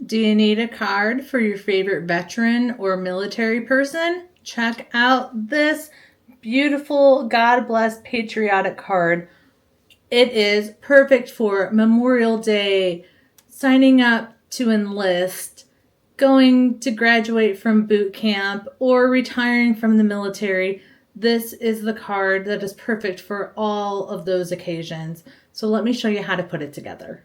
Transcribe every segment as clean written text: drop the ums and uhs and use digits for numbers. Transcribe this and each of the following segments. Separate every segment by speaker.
Speaker 1: Do you need a card for your favorite veteran or military person? Check out this beautiful God Bless Patriotic card. It is perfect for Memorial Day, signing up to enlist, going to graduate from boot camp, or retiring from the military. This is the card that is perfect for all of those occasions. So let me show you how to put it together.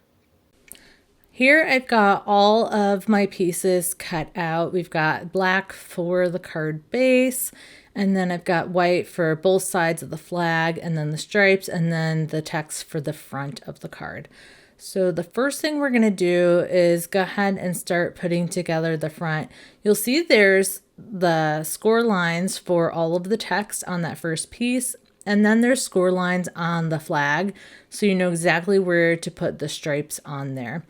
Speaker 1: Here I've got all of my pieces cut out. We've got black for the card base, and then I've got white for both sides of the flag, and then the stripes, and then the text for the front of the card. So the first thing we're going to do is go ahead and start putting together the front. You'll see there's the score lines for all of the text on that first piece, and then there's score lines on the flag, so you know exactly where to put the stripes on there.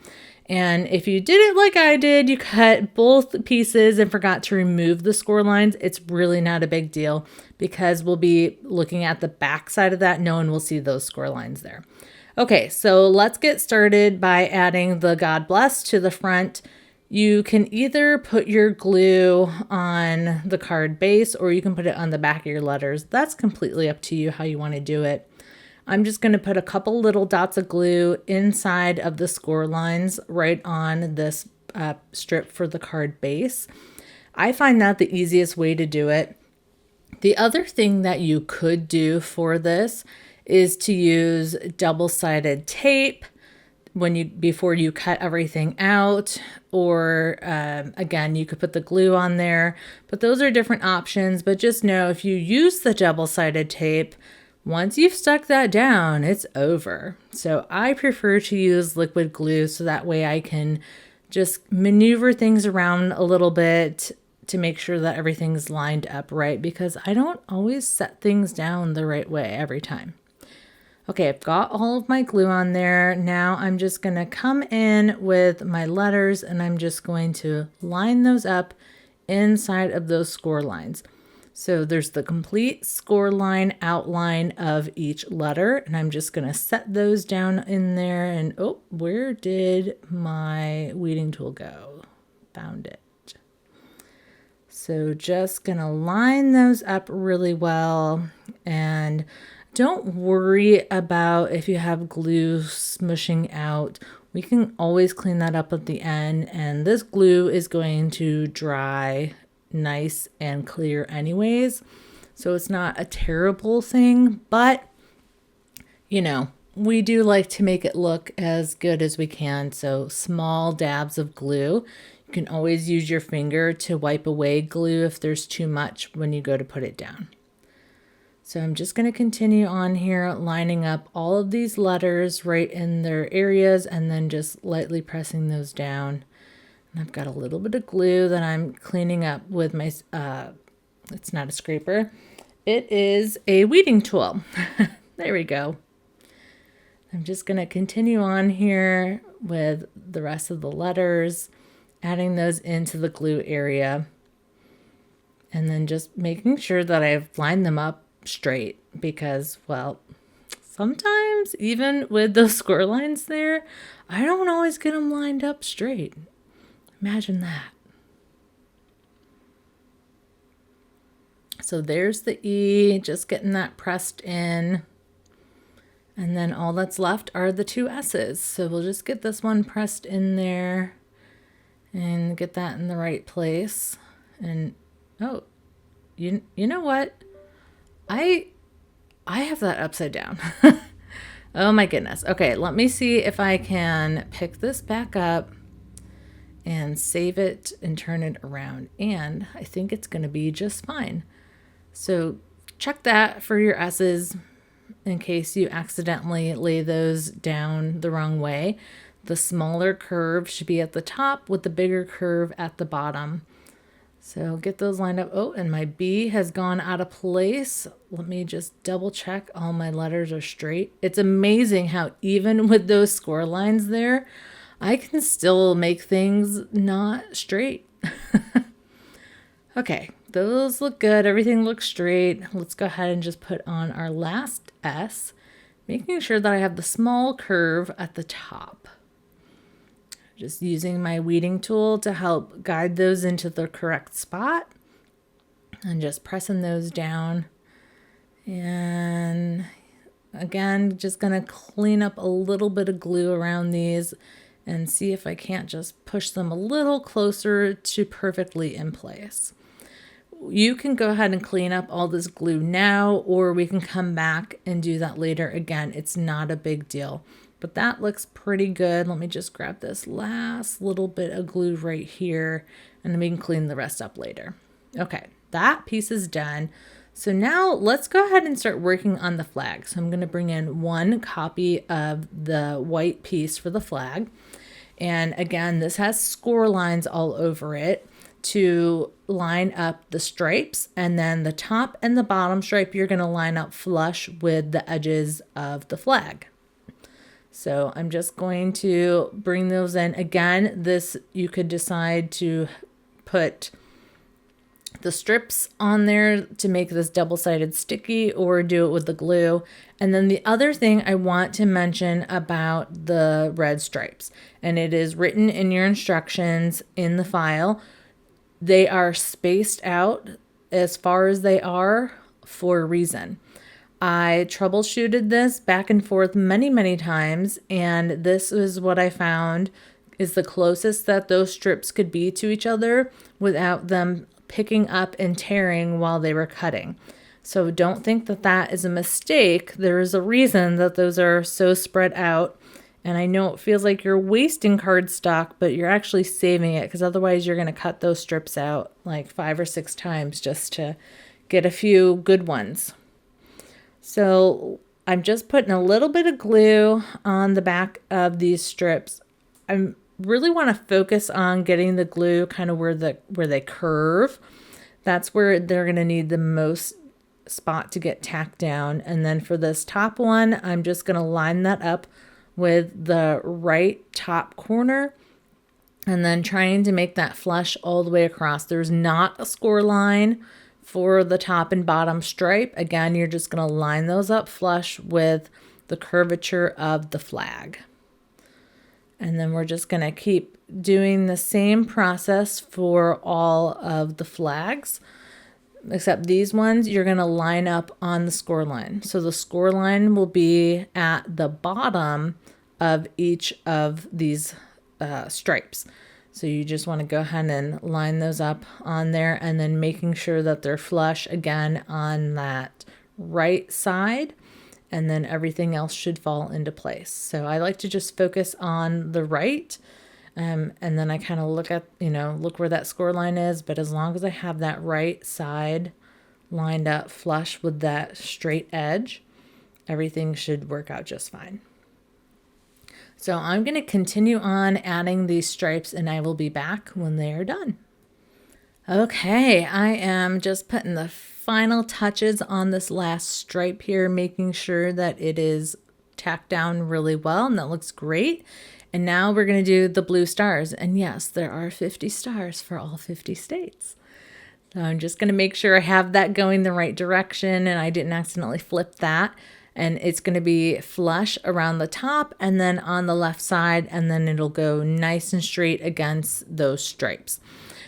Speaker 1: And if you did it like I did, you cut both pieces and forgot to remove the score lines, it's really not a big deal because we'll be looking at the back side of that. No one will see those score lines there. Okay, so let's get started by adding the God Bless to the front. You can either put your glue on the card base or you can put it on the back of your letters. That's completely up to you how you want to do it. I'm just going to put a couple little dots of glue inside of the score lines right on this strip for the card base. I find that the easiest way to do it. The other thing that you could do for this is to use double-sided tape before you cut everything out, or again, you could put the glue on there, but those are different options. But just know if you use the double-sided tape, once you've stuck that down, it's over. So I prefer to use liquid glue so that way I can just maneuver things around a little bit to make sure that everything's lined up right, because I don't always set things down the right way every time. Okay, I've got all of my glue on there. Now I'm just going to come in with my letters and I'm just going to line those up inside of those score lines. So there's the complete score line outline of each letter, and I'm just going to set those down in there. And oh, where did my weeding tool go? Found it. So just going to line those up really well, and don't worry about if you have glue smushing out. We can always clean that up at the end, and this glue is going to dry nice and clear anyways, so it's not a terrible thing, but you know, we do like to make it look as good as we can. So small dabs of glue. You can always use your finger to wipe away glue if there's too much when you go to put it down. So I'm just going to continue on here, lining up all of these letters right in their areas and then just lightly pressing those down. And I've got a little bit of glue that I'm cleaning up with my, it's not a scraper. It is a weeding tool. There we go. I'm just going to continue on here with the rest of the letters, adding those into the glue area. And then just making sure that I've lined them up straight because, well, sometimes even with those score lines there, I don't always get them lined up straight. Imagine that. So there's the E, just getting that pressed in. And then all that's left are the two S's. So we'll just get this one pressed in there and get that in the right place. And oh, you know what? I have that upside down. Oh my goodness. Okay, let me see if I can pick this back up and save it and turn it around. And I think it's going to be just fine. So check that for your S's in case you accidentally lay those down the wrong way. The smaller curve should be at the top with the bigger curve at the bottom. So get those lined up. Oh, and my B has gone out of place. Let me just double check all my letters are straight. It's amazing how even with those score lines there, I can still make things not straight. Okay, those look good. Everything looks straight. Let's go ahead and just put on our last S, making sure that I have the small curve at the top. Just using my weeding tool to help guide those into the correct spot and just pressing those down. And again, just going to clean up a little bit of glue around these and see if I can't just push them a little closer to perfectly in place. You can go ahead and clean up all this glue now, or we can come back and do that later. Again, it's not a big deal, but that looks pretty good. Let me just grab this last little bit of glue right here, and then we can clean the rest up later. Okay, that piece is done. So now let's go ahead and start working on the flag. So I'm going to bring in one copy of the white piece for the flag. And again, this has score lines all over it to line up the stripes, and then the top and the bottom stripe you're going to line up flush with the edges of the flag. So I'm just going to bring those in. Again, this you could decide to put the strips on there to make this double-sided sticky, or do it with the glue. And then the other thing I want to mention about the red stripes, and it is written in your instructions in the file, they are spaced out as far as they are for a reason. I troubleshooted this back and forth many times, and this is what I found is the closest that those strips could be to each other without them picking up and tearing while they were cutting. So don't think that that is a mistake. There is a reason that those are so spread out. And I know it feels like you're wasting cardstock, but you're actually saving it, because otherwise you're going to cut those strips out like 5 or 6 times just to get a few good ones. So I'm just putting a little bit of glue on the back of these strips. I really want to focus on getting the glue kind of where they curve. That's where they're going to need the most spot to get tacked down. And then for this top one, I'm just going to line that up with the right top corner, and then trying to make that flush all the way across. There's not a score line for the top and bottom stripe. Again, you're just going to line those up flush with the curvature of the flag. And then we're just going to keep doing the same process for all of the flags, except these ones you're going to line up on the score line. So the score line will be at the bottom of each of these stripes. So you just want to go ahead and line those up on there, and then making sure that they're flush again on that right side, and then everything else should fall into place. So I like to just focus on the right, and then I kind of look at, look where that score line is. But as long as I have that right side lined up flush with that straight edge, everything should work out just fine. So I'm going to continue on adding these stripes, and I will be back when they are done. Okay, I am just putting the final touches on this last stripe here, making sure that it is tacked down really well, and that looks great. And now we're going to do the blue stars. And yes, there are 50 stars for all 50 states. So I'm just going to make sure I have that going the right direction and I didn't accidentally flip that. And it's going to be flush around the top and then on the left side, and then it'll go nice and straight against those stripes.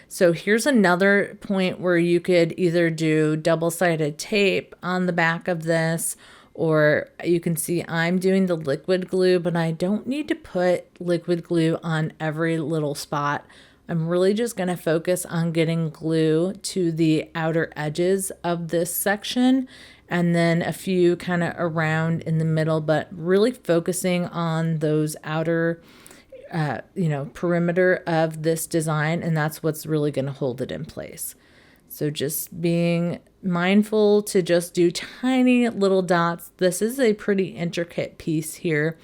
Speaker 1: So here's another point where you could either do double-sided tape on the back of this, or you can see I'm doing the liquid glue, but I don't need to put liquid glue on every little spot. I'm really just going to focus on getting glue to the outer edges of this section, and then a few kind of around in the middle, but really focusing on those outer perimeter of this design, and that's what's really going to hold it in place. So just being mindful to just do tiny little dots. This is a pretty intricate piece here.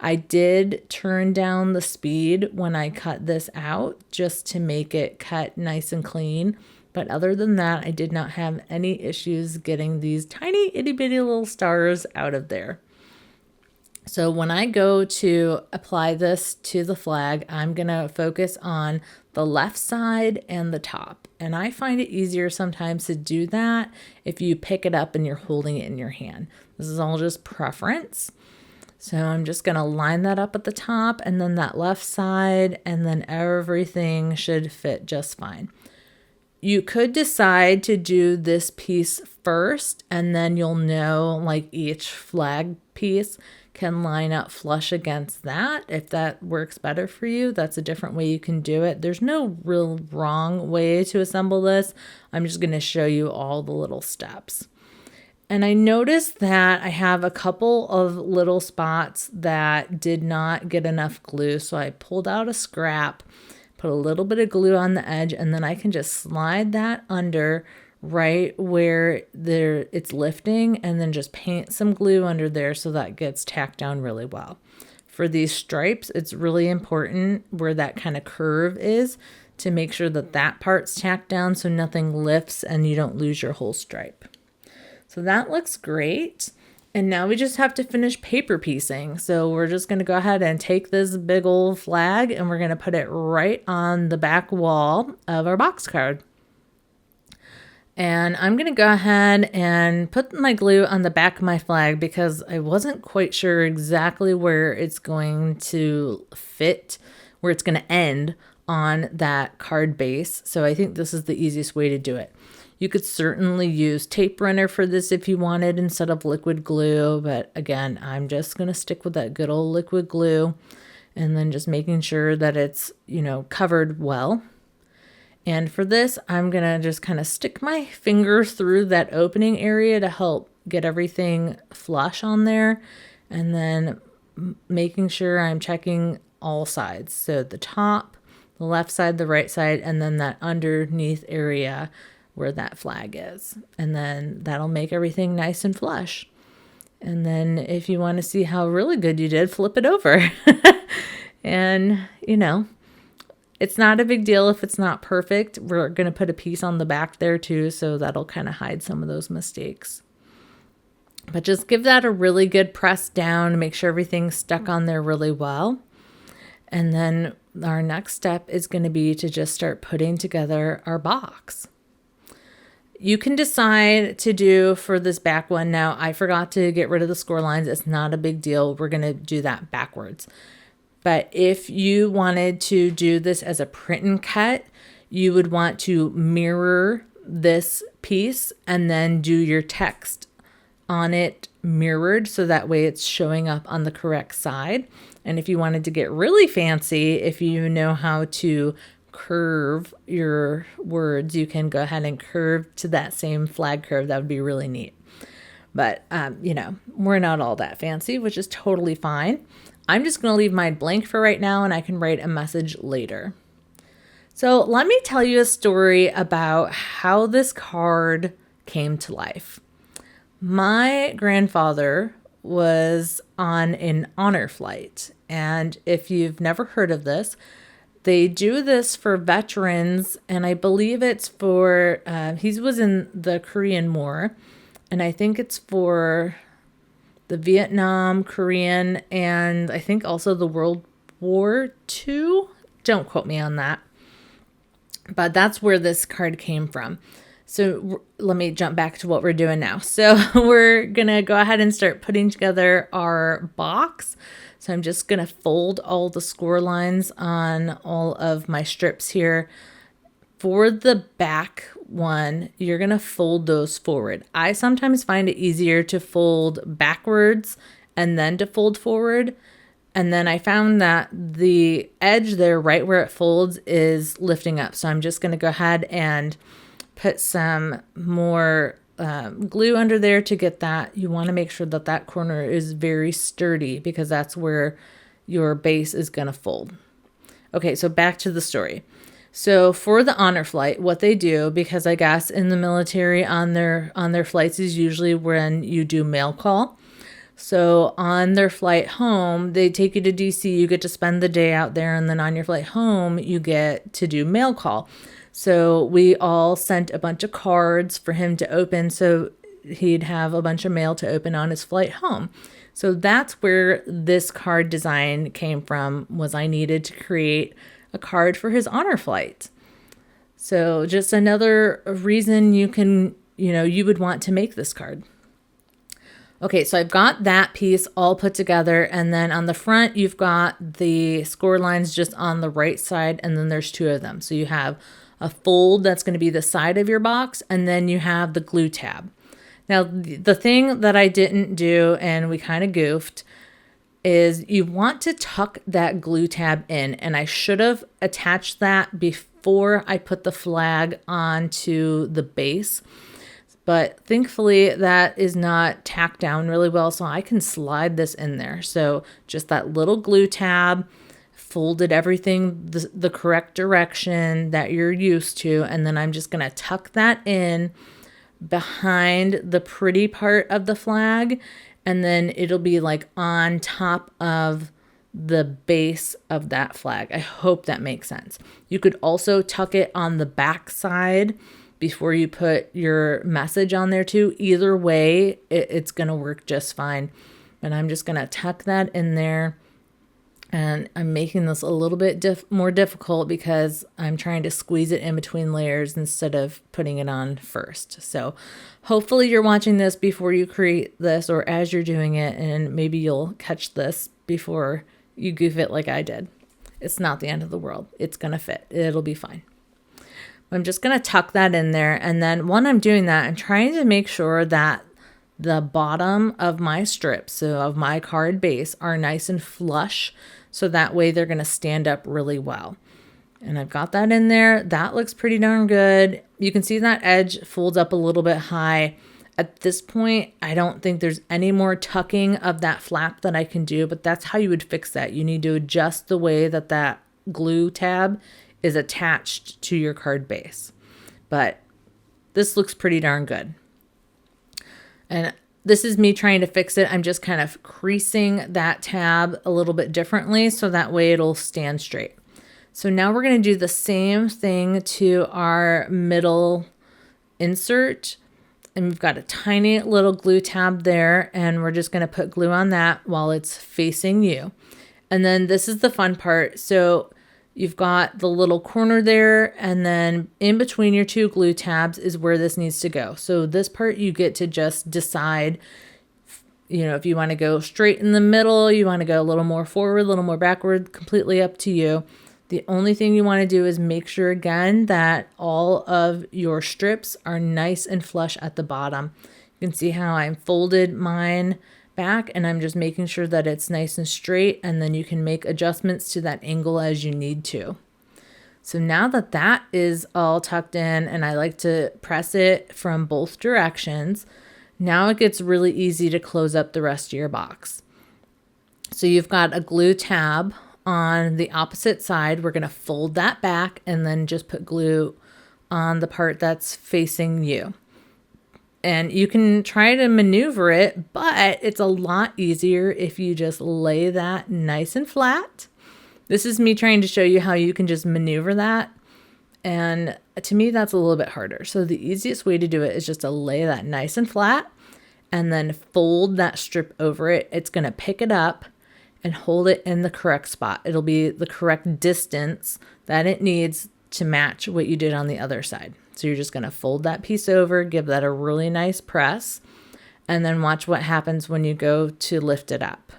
Speaker 1: I did turn down the speed when I cut this out just to make it cut nice and clean. But other than that, I did not have any issues getting these tiny itty bitty little stars out of there. So when I go to apply this to the flag, I'm going to focus on the left side and the top. And I find it easier sometimes to do that if you pick it up and you're holding it in your hand. This is all just preference. So I'm just going to line that up at the top and then that left side, and then everything should fit just fine. You could decide to do this piece first, and then you'll know like each flag piece can line up flush against that. If that works better for you, that's a different way you can do it. There's no real wrong way to assemble this. I'm just going to show you all the little steps. And I noticed that I have a couple of little spots that did not get enough glue. So I pulled out a scrap, put a little bit of glue on the edge, and then I can just slide that under right where it's lifting, and then just paint some glue under there so that gets tacked down really well. For these stripes, it's really important where that kind of curve is to make sure that that part's tacked down so nothing lifts and you don't lose your whole stripe. So that looks great. And now we just have to finish paper piecing. So we're just going to go ahead and take this big old flag and we're going to put it right on the back wall of our box card. And I'm going to go ahead and put my glue on the back of my flag because I wasn't quite sure exactly where it's going to fit, where it's going to end on that card base. So I think this is the easiest way to do it. You could certainly use tape runner for this if you wanted instead of liquid glue. But again, I'm just going to stick with that good old liquid glue and then just making sure that it's, covered well. And for this, I'm going to just kind of stick my finger through that opening area to help get everything flush on there. And then making sure I'm checking all sides. So the top, the left side, the right side, and then that underneath area where that flag is. And then that'll make everything nice and flush. And then if you want to see how really good you did, flip it over. And, it's not a big deal if it's not perfect. We're going to put a piece on the back there too, so that'll kind of hide some of those mistakes. But just give that a really good press down to make sure everything's stuck on there really well. And then our next step is going to be to just start putting together our box. You can decide to do for this back one. Now, I forgot to get rid of the score lines. It's not a big deal. We're going to do that backwards. But if you wanted to do this as a print and cut, you would want to mirror this piece and then do your text on it mirrored so that way it's showing up on the correct side. And if you wanted to get really fancy, if you know how to curve your words, you can go ahead and curve to that same flag curve. That would be really neat. But, we're not all that fancy, which is totally fine. I'm just going to leave mine blank for right now and I can write a message later. So let me tell you a story about how this card came to life. My grandfather was on an honor flight. And if you've never heard of this, they do this for veterans. And I believe it's for, he was in the Korean War. And I think it's for the Vietnam, Korean, and I think also the World War II. Don't quote me on that. But that's where this card came from. So let me jump back to what we're doing now. So we're going to go ahead and start putting together our box. So I'm just going to fold all the score lines on all of my strips here. For the back one, you're going to fold those forward. I sometimes find it easier to fold backwards and then to fold forward. And then I found that the edge there, right where it folds, is lifting up. So I'm just going to go ahead and put some more glue under there to get that. You want to make sure that that corner is very sturdy because that's where your base is going to fold. Okay, so back to the story. So for the honor flight, what they do, because I guess in the military on their flights is usually when you do mail call. So on their flight home, they take you to DC, you get to spend the day out there, and then on your flight home, you get to do mail call. So we all sent a bunch of cards for him to open, so he'd have a bunch of mail to open on his flight home. So that's where this card design came from, was I needed to create a card for his honor flight. So just another reason you can, you would want to make this card. Okay, so I've got that piece all put together, and then on the front, you've got the score lines just on the right side, and then there's two of them. So you have a fold that's going to be the side of your box, and then you have the glue tab. Now, the thing that I didn't do, and we kind of goofed, is you want to tuck that glue tab in, and I should have attached that before I put the flag onto the base. But thankfully that is not tacked down really well, so I can slide this in there. So just that little glue tab, folded everything the correct direction that you're used to, and then I'm just gonna tuck that in behind the pretty part of the flag, and then it'll be like on top of the base of that flag. I hope that makes sense. You could also tuck it on the back side before you put your message on there too. Either way, it's going to work just fine. And I'm just going to tuck that in there. And I'm making this a little bit more difficult because I'm trying to squeeze it in between layers instead of putting it on first. So hopefully you're watching this before you create this or as you're doing it, and maybe you'll catch this before you goof it like I did. It's not the end of the world. It's going to fit. It'll be fine. I'm just going to tuck that in there. And then when I'm doing that, I'm trying to make sure that the bottom of my strips, so of my card base, are nice and flush. So that way they're going to stand up really well. And I've got that in there. That looks pretty darn good. You can see that edge folds up a little bit high. At this point, I don't think there's any more tucking of that flap that I can do, but that's how you would fix that. You need to adjust the way that that glue tab is attached to your card base. But this looks pretty darn good. And this is me trying to fix it. I'm just kind of creasing that tab a little bit differently so that way it'll stand straight. So now we're going to do the same thing to our middle insert. And we've got a tiny little glue tab there, and we're just going to put glue on that while it's facing you. And then this is the fun part. So you've got the little corner there, and then in between your two glue tabs is where this needs to go. So this part you get to just decide, if you want to go straight in the middle, you want to go a little more forward, a little more backward, completely up to you. The only thing you want to do is make sure again that all of your strips are nice and flush at the bottom. You can see how I folded mine back, and I'm just making sure that it's nice and straight, and then you can make adjustments to that angle as you need to. So now that that is all tucked in, and I like to press it from both directions, now it gets really easy to close up the rest of your box. So you've got a glue tab on the opposite side. We're going to fold that back and then just put glue on the part that's facing you. And you can try to maneuver it, but it's a lot easier if you just lay that nice and flat. This is me trying to show you how you can just maneuver that. And to me, that's a little bit harder. So the easiest way to do it is just to lay that nice and flat and then fold that strip over it. It's going to pick it up and hold it in the correct spot. It'll be the correct distance that it needs to match what you did on the other side. So you're just going to fold that piece over, give that a really nice press, and then watch what happens when you go to lift it up.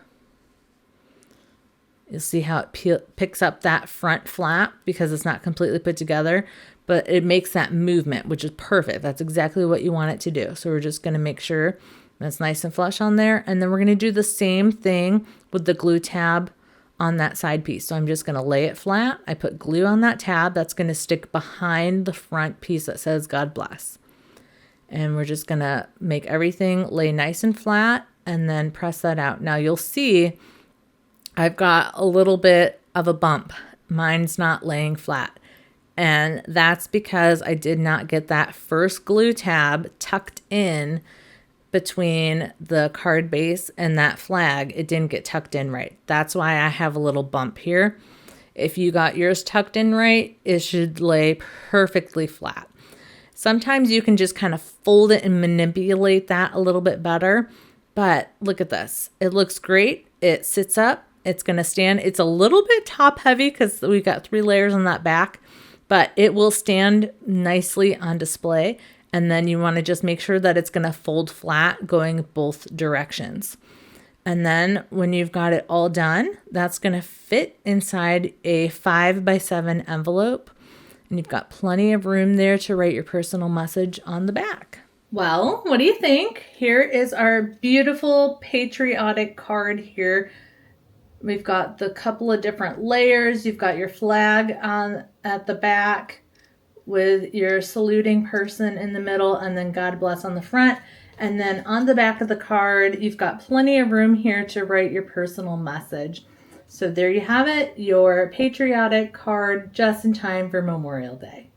Speaker 1: You'll see how it picks up that front flap because it's not completely put together, but it makes that movement, which is perfect. That's exactly what you want it to do. So we're just going to make sure that's nice and flush on there. And then we're going to do the same thing with the glue tab on that side piece. So I'm just going to lay it flat. I put glue on that tab. That's going to stick behind the front piece that says God bless. And we're just going to make everything lay nice and flat and then press that out. Now you'll see I've got a little bit of a bump. Mine's not laying flat. And that's because I did not get that first glue tab tucked in between the card base and that flag. It didn't get tucked in right. That's why I have a little bump here. If you got yours tucked in right, it should lay perfectly flat. Sometimes you can just kind of fold it and manipulate that a little bit better. But look at this. It looks great. It sits up. It's going to stand. It's a little bit top heavy because we've got 3 layers on that back, but it will stand nicely on display. And then you want to just make sure that it's going to fold flat going both directions. And then when you've got it all done, that's going to fit inside a 5x7 envelope. And you've got plenty of room there to write your personal message on the back. Well, what do you think? Here is our beautiful patriotic card here. We've got the couple of different layers. You've got your flag on at the back with your saluting person in the middle, and then God bless on the front. And then on the back of the card, you've got plenty of room here to write your personal message. So there you have it, your patriotic card just in time for Memorial Day.